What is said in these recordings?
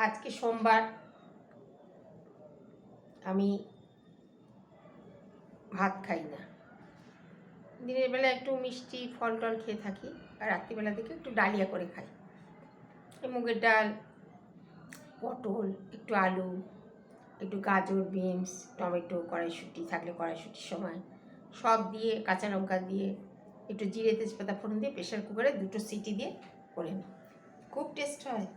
আজকে সোমবার, আমি ভাত খাই না। দিনের বেলা একটু মিষ্টি ফল টল খেয়ে থাকি, আর রাত্রিবেলা থেকে একটু ডালিয়া করে খাই। মুগের ডাল, পটল, একটু আলু, একটু গাজর, বিনস, টমেটো, কড়াইশুঁটি থাকলে কড়াইশুঁটির সময় সব দিয়ে, কাঁচা লঙ্কা দিয়ে, একটু জিরে তেজপাতা ফোড়ন দিয়ে প্রেশার কুকারে 2টো সিটি দিয়ে করে নিই। খুব টেস্ট হয়।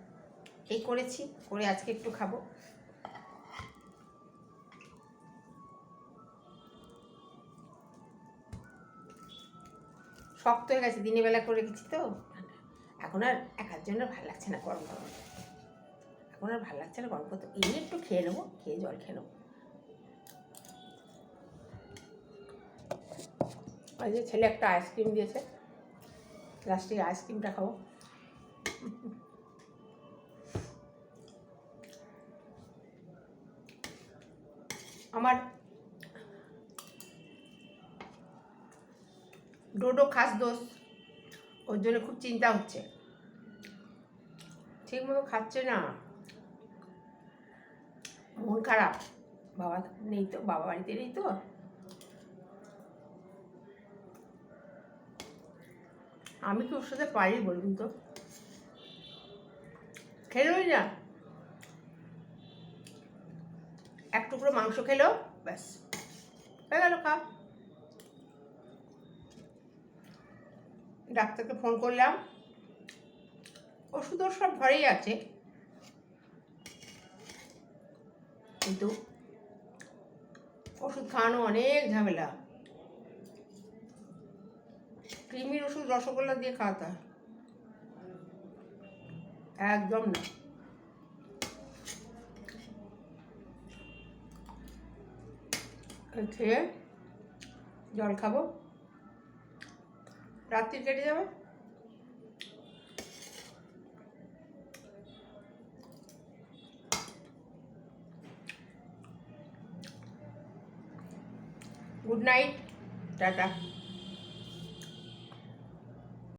এই করেছি, করে আজকে একটু খাবো। শক্ত হয়ে গেছে, দিনের বেলা করে রেখেছি তো। এখন আর একার জন্য ভালো লাগছে না গরম গরম, এখন আর ভালো লাগছে না গরম করতে। এই একটু খেয়ে নেবো, খেয়ে জল খেয়ে নেবো। ওই যে ছেলে একটা আইসক্রিম দিয়েছে, লাস্টে আইসক্রিমটা খাবো। আমার ডোডো খাস দোষ, ওর জন্য খুব চিন্তা হচ্ছে। ঠিক মতো খাচ্ছে না, মন খারাপ। বাবা নেই তো, বাবা বাড়িতে নেই তো। আমি কি ওর সাথে পারি বলুন তো? খেলোই না, এক টুকরো মাংস খেলো, ব্যাস হয়ে গেল খা। ডাক্তারকে ফোন করলাম, ওষুধ ওর সব ঘরেই আছে, কিন্তু ওষুধ খাওয়ানো অনেক ঝামেলা। কৃমির ওষুধ রসগোল্লা দিয়ে খাওয়াতে হয়, একদম না। খেয়ে জল খাবো, রাত্রি কেটে যাবে। Good night, tata.